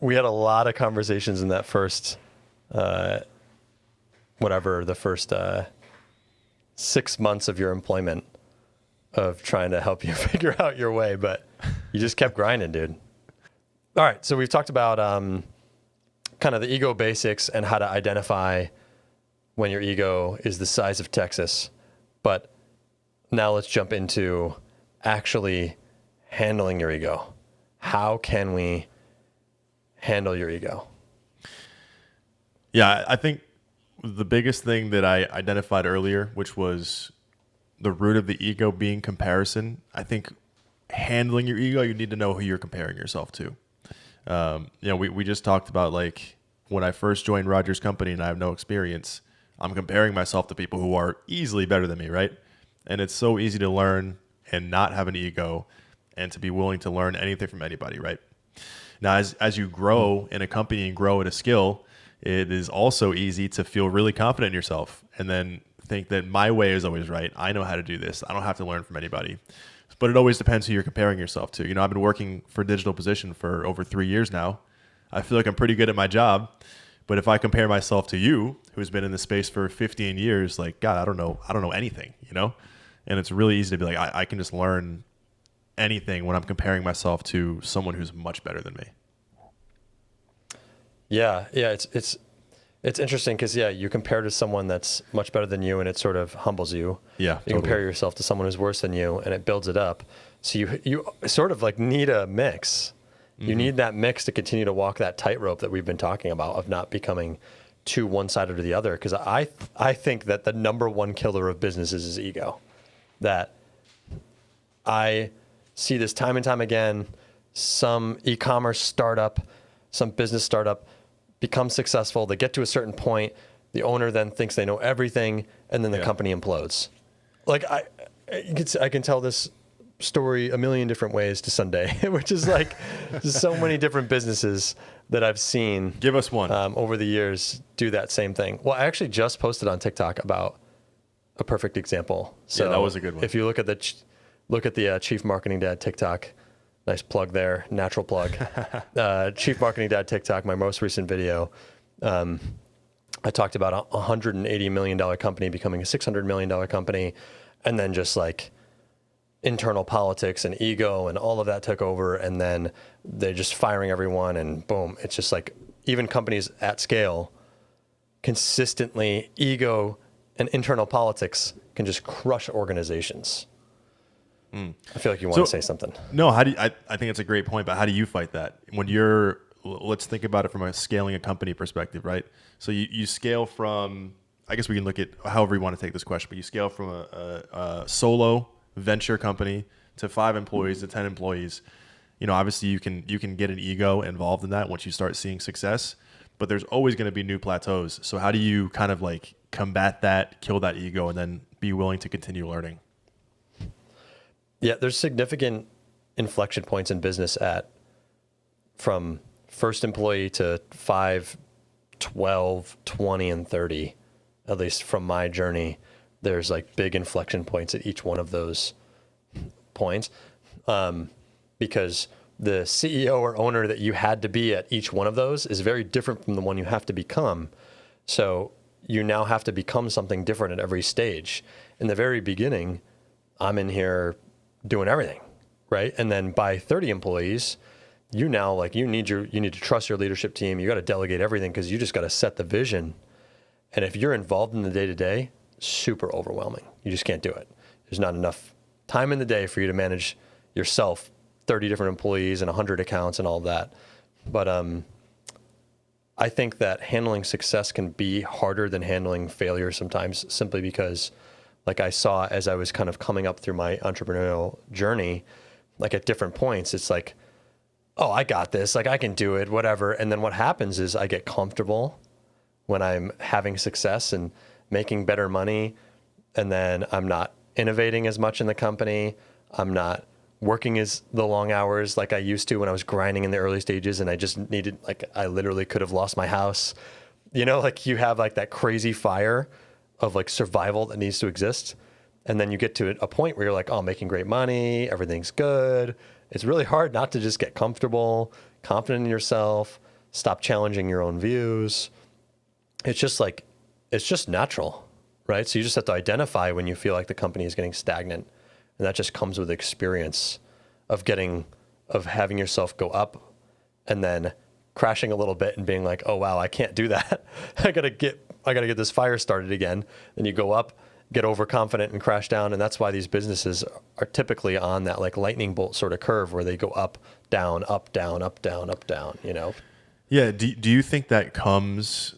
We had a lot of conversations in that first, the first 6 months of your employment of trying to help you figure out your way, but you just kept grinding, dude. All right. So we've talked about kind of the ego basics and how to identify when your ego is the size of Texas. But now let's jump into actually handling your ego. How can we handle your ego? Yeah, I think the biggest thing that I identified earlier, which was the root of the ego being comparison. I think handling your ego, you need to know who you're comparing yourself to. We just talked about like when I first joined Roger's company and I have no experience, I'm comparing myself to people who are easily better than me, right? And it's so easy to learn and not have an ego and to be willing to learn anything from anybody, right? Now, as you grow in a company and grow at a skill, it is also easy to feel really confident in yourself and then think that my way is always right. I know how to do this. I don't have to learn from anybody. But it always depends who you're comparing yourself to. I've been working for Digital Position for over 3 years now. I feel like I'm pretty good at my job. But if I compare myself to you, who's been in the space for 15 years, like, God, I don't know anything, And it's really easy to be like, I can just learn anything when I'm comparing myself to someone who's much better than me. Yeah. It's interesting because, you compare to someone that's much better than you and it sort of humbles you. Yeah, You totally. compare yourself to someone who's worse than you and it builds it up. So you sort of like need a mix. You need that mix to continue to walk that tightrope that we've been talking about of not becoming too one-sided or the other. Because I think that the number one killer of businesses is ego. That I see this time and time again. Some e-commerce startup, some business startup becomes successful. They get to a certain point. The owner then thinks they know everything, and then the company implodes. Like I can tell this story a million different ways to Sunday, which is like so many different businesses that I've seen. Give us one. Over the years do that same thing. Well, I actually just posted on TikTok about a perfect example. So yeah, that was a good one. If you look at the Chief Marketing Dad TikTok, nice plug there, natural plug. Chief Marketing Dad TikTok, my most recent video. I talked about a $180 million company becoming a $600 million company, and then just like internal politics and ego and all of that took over, and then they're just firing everyone, and boom, it's just like even companies at scale, consistently ego and internal politics can just crush organizations. I feel like you want to say something. No, I think it's a great point, but how do you fight that? When let's think about it from a scaling a company perspective, right? So you scale from, I guess we can look at however you want to take this question, but you scale from a solo venture company to 5 employees to 10 employees. Obviously you can get an ego involved in that once you start seeing success, but there's always going to be new plateaus. So how do you kind of like combat that, kill that ego, and then be willing to continue learning? Yeah, there's significant inflection points in business from first employee to 5, 12, 20, and 30, at least from my journey. There's like big inflection points at each one of those points, because the CEO or owner that you had to be at each one of those is very different from the one you have to become. So you now have to become something different at every stage. In the very beginning, I'm in here doing everything, right? And then by 30 employees, you need to trust your leadership team. You got to delegate everything because you just got to set the vision. And if you're involved in the day-to-day, super overwhelming. You just can't do it. There's not enough time in the day for you to manage yourself, 30 different employees and 100 accounts and all that. But I think that handling success can be harder than handling failure sometimes, simply because, like I saw as I was kind of coming up through my entrepreneurial journey, like at different points, it's like, oh, I got this, like I can do it, whatever. And then what happens is I get comfortable when I'm having success and making better money, and then I'm not innovating as much in the company. I'm not working as the long hours like I used to when I was grinding in the early stages, and I just needed, like, I literally could have lost my house. Like you have like that crazy fire of like survival that needs to exist. And then you get to a point where you're like, oh, I'm making great money, everything's good. It's really hard not to just get comfortable, confident in yourself, stop challenging your own views. It's just natural, right? So you just have to identify when you feel like the company is getting stagnant. And that just comes with experience of having yourself go up and then crashing a little bit and being like, oh, wow, I can't do that. I gotta get this fire started again. Then you go up, get overconfident and crash down. And that's why these businesses are typically on that like lightning bolt sort of curve where they go up, down, up, down, up, down, up, down, Yeah. Do you think that comes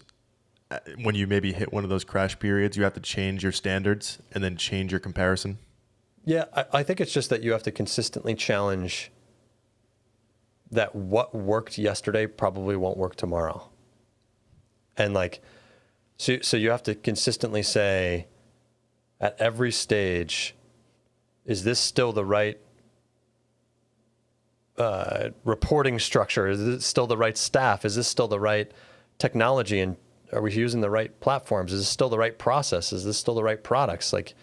when you maybe hit one of those crash periods, you have to change your standards and then change your comparison? Yeah, I think it's just that you have to consistently challenge that what worked yesterday probably won't work tomorrow. And like, so you have to consistently say at every stage, is this still the right reporting structure? Is this still the right staff? Is this still the right technology? And are we using the right platforms? Is this still the right process? Is this still the right products? Like,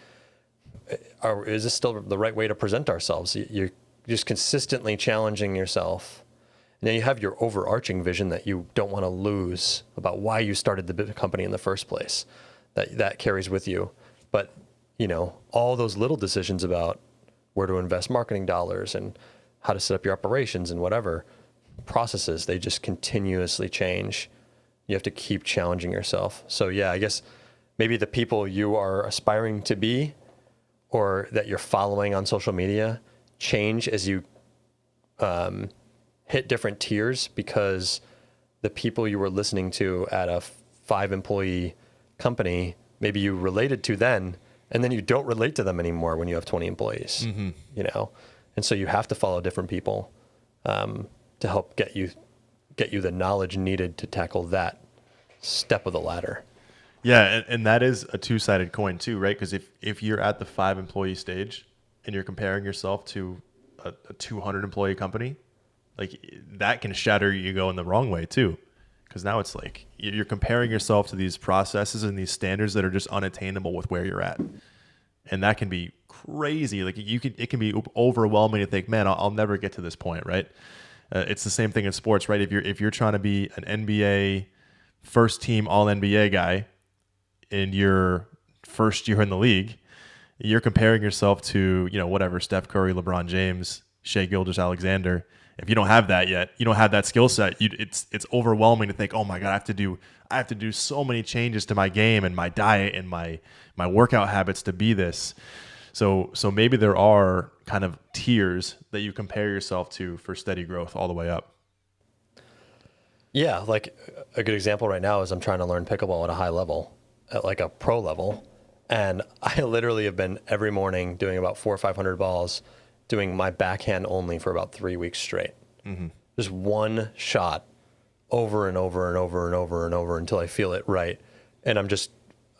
is this still the right way to present ourselves? You're just consistently challenging yourself. And then you have your overarching vision that you don't want to lose about why you started the company in the first place. That carries with you. But, all those little decisions about where to invest marketing dollars and how to set up your operations and whatever processes, they just continuously change. You have to keep challenging yourself. So yeah, I guess maybe the people you are aspiring to be or that you're following on social media change as you hit different tiers, because the people you were listening to at a 5-employee company, maybe you related to then, And then you don't relate to them anymore when you have 20 employees, you know? And so you have to follow different people to help get you the knowledge needed to tackle that step of the ladder. Yeah, and that is a two-sided coin too, right? Because if you're at the 5-employee stage and you're comparing yourself to a 200-employee company, like that can shatter your ego in the wrong way too. Because now it's like you're comparing yourself to these processes and these standards that are just unattainable with where you're at, and that can be crazy. Like it can be overwhelming to think, man, I'll never get to this point, right? It's the same thing in sports, right? If you're trying to be an NBA first team All NBA guy in your first year in the league, you're comparing yourself to, you know, whatever, Steph Curry, LeBron James, Shai Gilgeous-Alexander. If you don't have that yet, you don't have that skill set. It's overwhelming to think, oh my God, I have to do so many changes to my game and my diet and my workout habits to be this. So maybe there are kind of tiers that you compare yourself to for steady growth all the way up. Yeah, like a good example right now is I'm trying to learn pickleball at a high level, at like a pro level. And I literally have been every morning doing about 400 or 500 balls, doing my backhand only for about 3 weeks straight. Just one shot over and over and over and over and over until I feel it right. And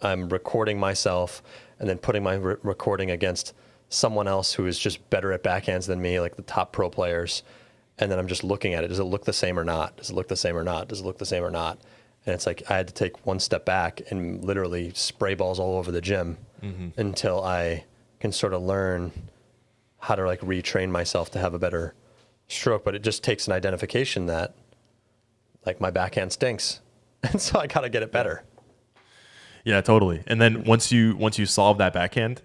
I'm recording myself and then putting my recording against someone else who is just better at backhands than me, like the top pro players. And then I'm just looking at it. Does it look the same or not? Does it look the same or not? Does it look the same or not? And it's like I had to take one step back and literally spray balls all over the gym until I can sort of learn how to like retrain myself to have a better stroke. But it just takes an identification that like my backhand stinks. And so I got to get it better. Yeah, totally. And then once you solve that backhand,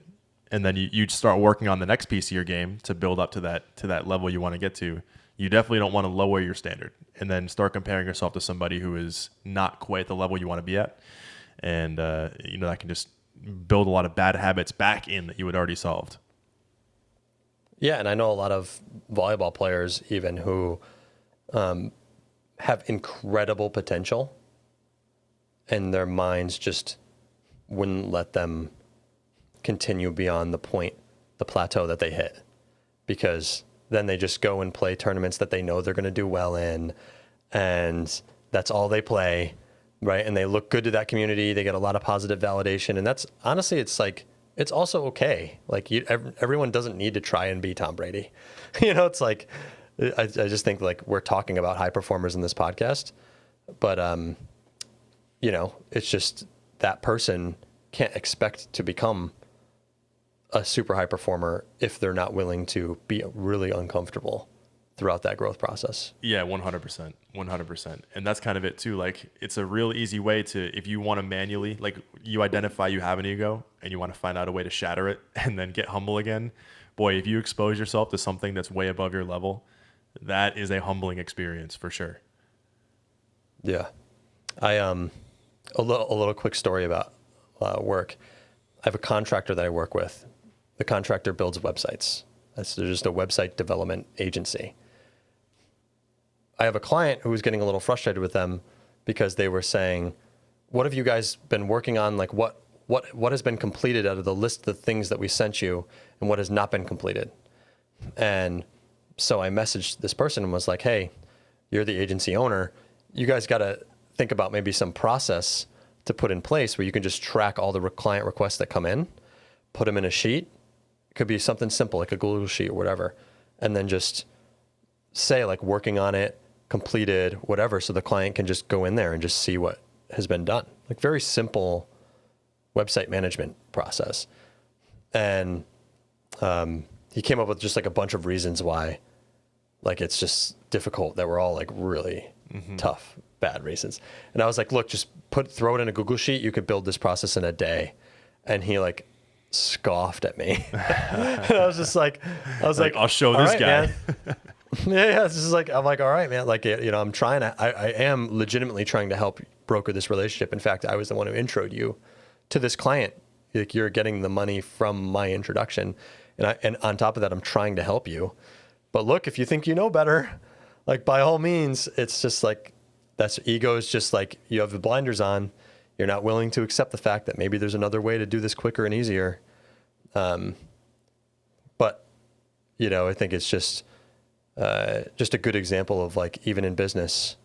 and then you start working on the next piece of your game to build up to that level you want to get to, you definitely don't want to lower your standard and then start comparing yourself to somebody who is not quite the level you want to be at. And, that can just build a lot of bad habits back in that you had already solved. Yeah, and I know a lot of volleyball players even who have incredible potential and their minds just wouldn't let them continue beyond the plateau that they hit, because then they just go and play tournaments that they know they're going to do well in, and that's all they play, right? And they look good to that community. They get a lot of positive validation, and that's honestly, it's like, it's also okay. Like everyone doesn't need to try and be Tom Brady. It's like, I just think like we're talking about high performers in this podcast, but it's just that person can't expect to become a super high performer if they're not willing to be really uncomfortable throughout that growth process. Yeah, 100%. And that's kind of it too. Like it's a real easy way to, if you want to manually, like you identify you have an ego and you want to find out a way to shatter it and then get humble again. Boy, if you expose yourself to something that's way above your level, that is a humbling experience for sure. Yeah. A little quick story about work. I have a contractor that I work with. The contractor builds websites. They're just a website development agency. I have a client who was getting a little frustrated with them because they were saying, what have you guys been working on? Like what has been completed out of the list of the things that we sent you, and what has not been completed? And so I messaged this person and was like, hey, you're the agency owner. You guys got to think about maybe some process to put in place where you can just track all the client requests that come in, put them in a sheet. It could be something simple like a Google sheet or whatever, and then just say like working on it, completed, whatever, so the client can just go in there and just see what has been done. Like very simple website management process. And he came up with just like a bunch of reasons why like it's just difficult, that were all like really tough, bad reasons. And I was like, look, just throw it in a Google sheet. You could build this process in a day. And he like scoffed at me. And I was like, I'll show this guy. Yeah. This is like, I'm like, all right, man. Like, I'm trying to, I am legitimately trying to help broker this relationship. In fact, I was the one who introed you to this client. Like you're getting the money from my introduction. And on top of that, I'm trying to help you. But look, if you think you know better, like by all means, it's just like, that's ego is just like, you have the blinders on. You're not willing to accept the fact that maybe there's another way to do this quicker and easier. But, I think it's just a good example of like, even in business,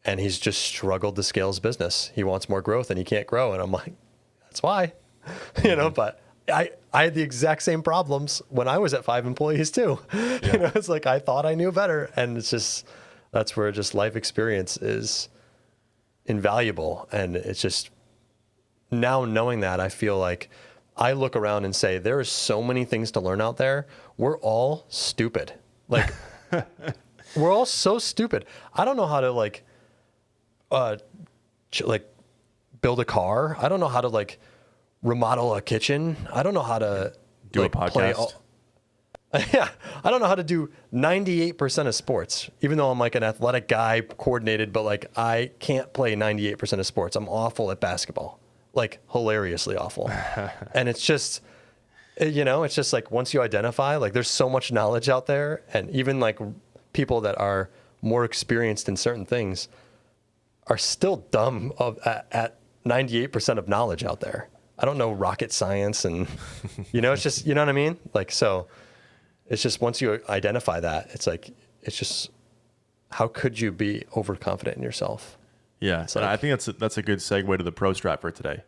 and he's just struggled to scale his business. He wants more growth and he can't grow. And I'm like, that's why, but I had the exact same problems when I was at 5 employees too. Yeah. It's like, I thought I knew better. And it's just, that's where just life experience is invaluable. And it's just, now knowing that, I feel like I look around and say, there are so many things to learn out there. We're all stupid. Like, we're all so stupid. I don't know how to like build a car. I don't know how to like remodel a kitchen. I don't know how to do like, a podcast. Yeah, I don't know how to do 98% of sports, even though I'm like an athletic guy, coordinated, but like I can't play 98% of sports. I'm awful at basketball, like hilariously awful. And it's just, it's just like, once you identify, like there's so much knowledge out there, and even like people that are more experienced in certain things are still dumb at 98% of knowledge out there. I don't know rocket science, and it's just, you know what I mean? Like, so it's just, once you identify that, it's like, it's just, how could you be overconfident in yourself? Yeah. It's And like, I think that's a good segue to the Prostrat for today.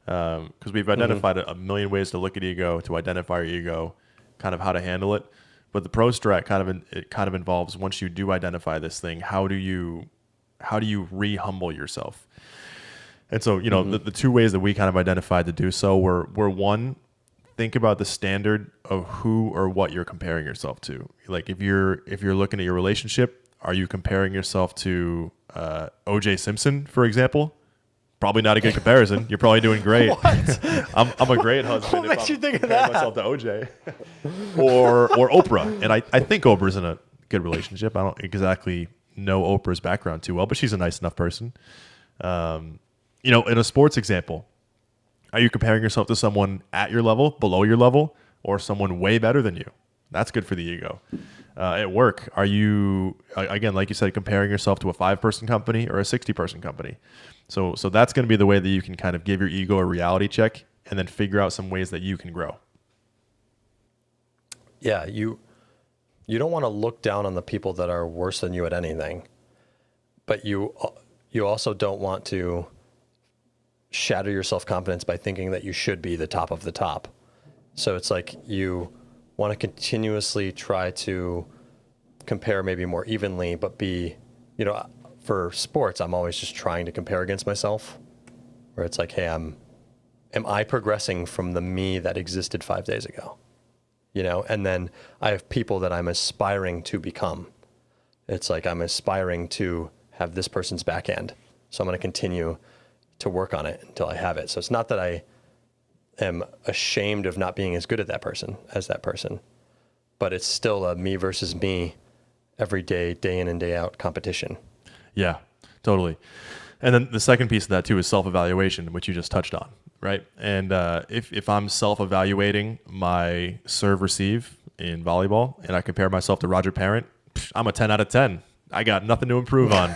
Because we've identified a million ways to look at ego, to identify your ego, kind of how to handle it. But the Prostrat kind of involves, once you do identify this thing, how do you re-humble yourself? And so, the two ways that we kind of identified to do so were one, think about the standard of who or what you're comparing yourself to. Like if you're looking at your relationship, are you comparing yourself to O.J. Simpson, for example? Probably not a good comparison. You're probably doing great. I'm a great husband. What makes you think of comparing that? myself to OJ or Oprah, and I think Oprah's in a good relationship. I don't exactly know Oprah's background too well, but she's a nice enough person. In a sports example, are you comparing yourself to someone at your level, below your level, or someone way better than you? That's good for the ego. At work, are you, again, like you said, comparing yourself to a 5-person company or a 60-person company? So that's going to be the way that you can kind of give your ego a reality check and then figure out some ways that you can grow. Yeah, you don't want to look down on the people that are worse than you at anything, but you also don't want to shatter your self-confidence by thinking that you should be the top of the top. So it's like you want to continuously try to compare maybe more evenly, but be, for sports, I'm always just trying to compare against myself, where it's like, hey, am I progressing from the me that existed 5 days ago? And then I have people that I'm aspiring to become. It's like, I'm aspiring to have this person's backhand. So I'm going to continue to work on it until I have it. So it's not that I am ashamed of not being as good at that person as that person, but it's still a me versus me every day, day in and day out competition. Yeah, totally. And then the second piece of that too is self-evaluation, which you just touched on, right? And if I'm self-evaluating my serve-receive in volleyball and I compare myself to Roger Parent, I'm a 10 out of 10. I got nothing to improve on.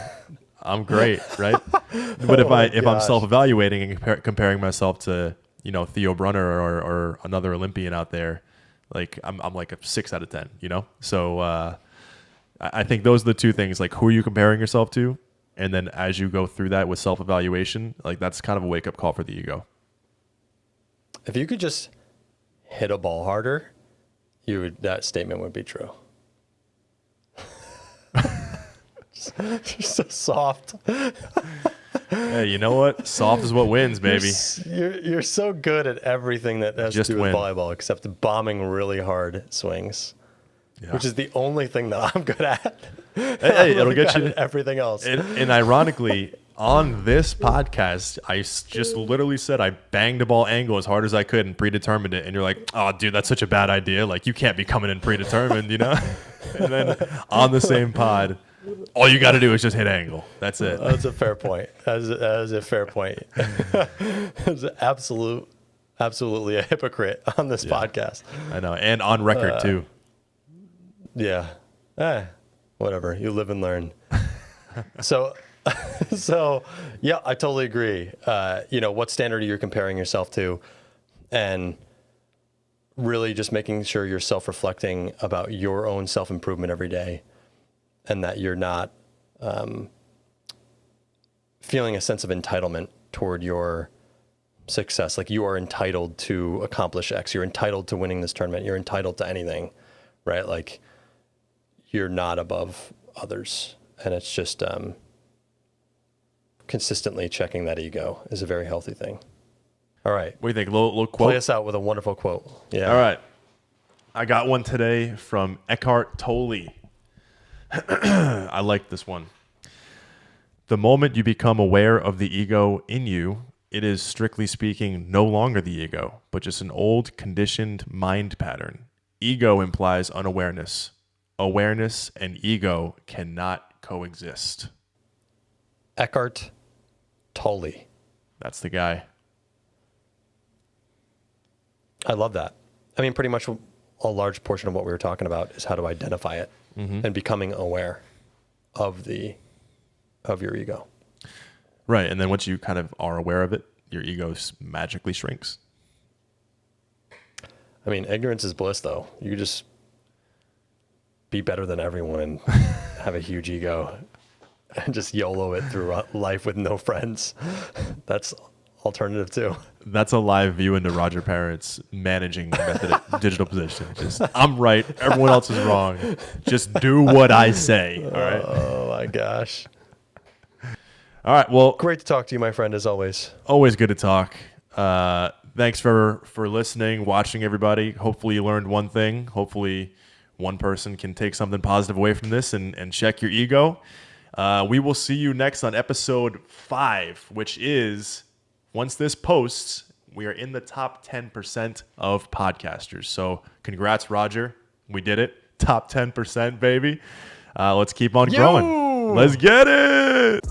I'm great, right? But if I'm self-evaluating and comparing myself to Theo Brunner or another Olympian out there, like I'm like a 6 out of 10. So I think those are the two things. Like, who are you comparing yourself to? And then as you go through that with self-evaluation, like that's kind of a wake-up call for the ego. If you could just hit a ball harder, that statement would be true. You're so soft. Hey, you know what? Soft is what wins, baby. You're so good at everything that has Just to do with win. volleyball, except bombing really hard swings, which is the only thing that I'm good at. Hey, it'll get you at everything else. And ironically, on this podcast, I just literally said I banged the ball angle as hard as I could and predetermined it. And you're like, oh, dude, that's such a bad idea. Like, you can't be coming in predetermined, And then on the same pod, all you got to do is just hit angle. That's it. That's a fair point. That is a fair point. It's absolutely a hypocrite on this podcast. I know. And on record, too. Yeah. Whatever. You live and learn. So yeah, I totally agree. What standard are you comparing yourself to? and really just making sure you're self-reflecting about your own self-improvement every day, and that you're not feeling a sense of entitlement toward your success. Like you are entitled to accomplish X. You're entitled to winning this tournament. You're entitled to anything, right? Like you're not above others. And it's just consistently checking that ego is a very healthy thing. All right. What do you think? Little quote? Play us out with a wonderful quote. Yeah. All right. I got one today from Eckhart Tolle. I like this one. The moment you become aware of the ego in you, it is, strictly speaking, no longer the ego, but just an old, conditioned mind pattern. Ego implies unawareness. Awareness and ego cannot coexist. Eckhart Tolle. That's the guy. I love that. I mean, pretty much a large portion of what we were talking about is how to identify it and becoming aware of your ego. Right. And then once you kind of are aware of it, your ego magically shrinks. I mean, ignorance is bliss, though. You just be better than everyone and have a huge ego and just YOLO it through life with no friends. That's alternative too. That's a live view into Roger Parent's managing method at digital position. Just, I'm right. Everyone else is wrong. Just do what I say. All right. Oh my gosh. All right. Well, Great to talk to you, my friend, as always. always good to talk. Thanks for listening, watching, everybody. Hopefully you learned one thing. Hopefully one person can take something positive away from this and check your ego. We will see you next on episode 5, which is, once this posts, we are in the top 10% of podcasters. So congrats, Roger. We did it. Top 10%, baby. Let's keep on growing. Let's get it.